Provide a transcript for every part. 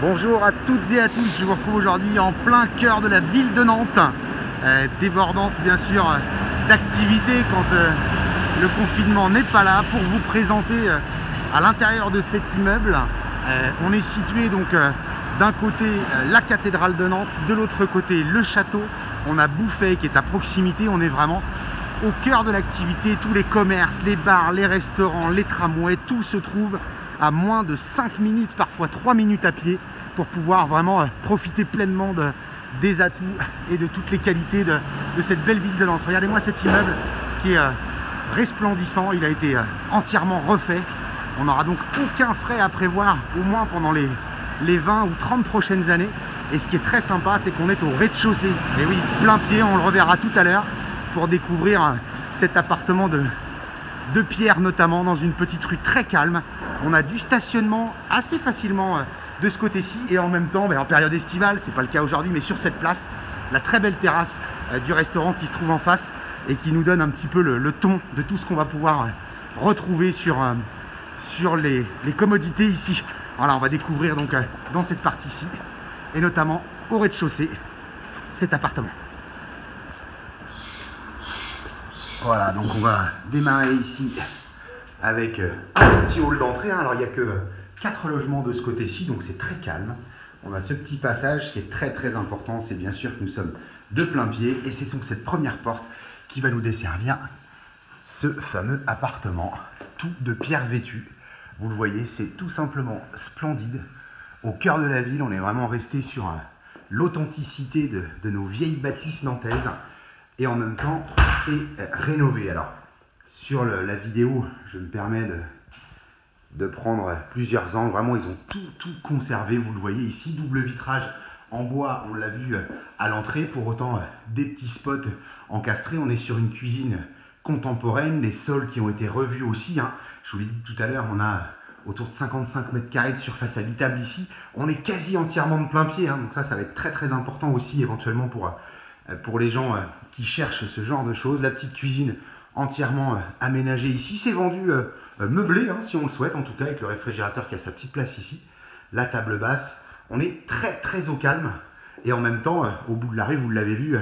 Bonjour à toutes et à tous, je vous retrouve aujourd'hui en plein cœur de la ville de Nantes, débordante bien sûr d'activités quand le confinement n'est pas là, pour vous présenter à l'intérieur de cet immeuble. On est situé donc d'un côté la cathédrale de Nantes, de l'autre côté le château. On a Bouffay qui est à proximité, on est vraiment au cœur de l'activité. Tous les commerces, les bars, les restaurants, les tramways, tout se trouve à moins de 5 minutes, parfois 3 minutes à pied, pour pouvoir vraiment profiter pleinement des atouts et de toutes les qualités de cette belle ville de Nantes. Regardez-moi cet immeuble qui est resplendissant, il a été entièrement refait. On n'aura donc aucun frais à prévoir, au moins pendant les 20 ou 30 prochaines années. Et ce qui est très sympa, c'est qu'on est au rez-de-chaussée. Et oui, plein pied, on le reverra tout à l'heure, pour découvrir cet appartement de pierre, notamment dans une petite rue très calme. On a du stationnement assez facilement de ce côté-ci, et en même temps, en période estivale, c'est pas le cas aujourd'hui, mais sur cette place, la très belle terrasse du restaurant qui se trouve en face et qui nous donne un petit peu le ton de tout ce qu'on va pouvoir retrouver sur les commodités ici. Voilà, on va découvrir donc dans cette partie-ci, et notamment au rez-de-chaussée, cet appartement. Voilà, donc on va démarrer ici avec un petit hall d'entrée. Alors il n'y a que 4 logements de ce côté-ci, donc c'est très calme. On a ce petit passage qui est très important, c'est bien sûr que nous sommes de plein pied, et c'est donc cette première porte qui va nous desservir ce fameux appartement, tout de pierre vêtue. Vous le voyez, c'est tout simplement splendide. Au cœur de la ville, on est vraiment resté sur l'authenticité de nos vieilles bâtisses nantaises, et en même temps, c'est rénové. Alors, sur la vidéo, je me permets de prendre plusieurs angles. Vraiment, ils ont tout conservé. Vous le voyez ici, double vitrage en bois, on l'a vu à l'entrée. Pour autant, des petits spots encastrés. On est sur une cuisine contemporaine, les sols qui ont été revus aussi. Je vous l'ai dit tout à l'heure, on a autour de 55 mètres carrés de surface habitable ici. On est quasi entièrement de plein pied, donc ça va être très important aussi, éventuellement pour les gens qui cherchent ce genre de choses. La petite cuisine entièrement aménagée ici, c'est vendu meublé, si on le souhaite, en tout cas avec le réfrigérateur qui a sa petite place ici, la table basse. On est très au calme, et en même temps, au bout de la rue, vous l'avez vu,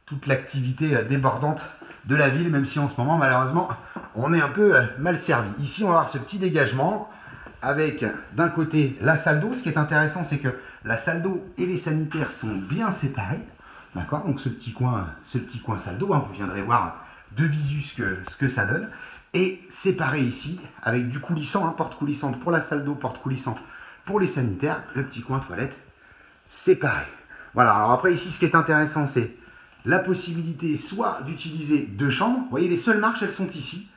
toute l'activité débordante de la ville, même si en ce moment, malheureusement, on est un peu mal servi. Ici, on va avoir ce petit dégagement avec d'un côté la salle d'eau. Ce qui est intéressant, c'est que la salle d'eau et les sanitaires sont bien séparés. D'accord, donc ce petit coin salle d'eau, vous viendrez voir de visu ce que ça donne. Et séparé ici, avec du coulissant, porte coulissante pour la salle d'eau, porte coulissante pour les sanitaires, le petit coin toilette séparé. Voilà, alors après ici, ce qui est intéressant, c'est la possibilité soit d'utiliser 2 chambres. Vous voyez, les seules marches, elles sont ici.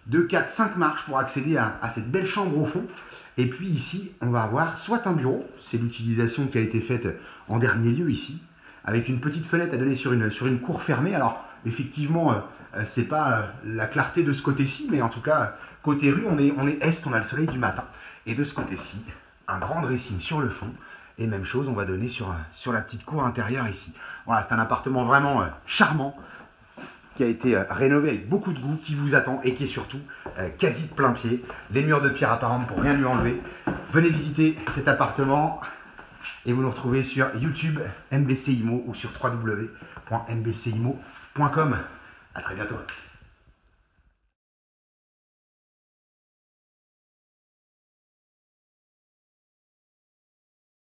2, 4, 5 marches pour accéder à cette belle chambre au fond. Et puis ici, on va avoir soit un bureau, c'est l'utilisation qui a été faite en dernier lieu ici, avec une petite fenêtre à donner sur une cour fermée. Alors, effectivement, c'est pas la clarté de ce côté-ci, mais en tout cas, côté rue, on est est, on a le soleil du matin. Et de ce côté-ci, un grand dressing sur le fond. Et même chose, on va donner sur la petite cour intérieure ici. Voilà, c'est un appartement vraiment charmant, qui a été rénové avec beaucoup de goût, qui vous attend et qui est surtout quasi de plein pied. Les murs de pierre apparentes pour rien lui enlever. Venez visiter cet appartement. Et vous nous retrouvez sur YouTube, MBC Immo, ou sur www.mbcimmo.com. A très bientôt.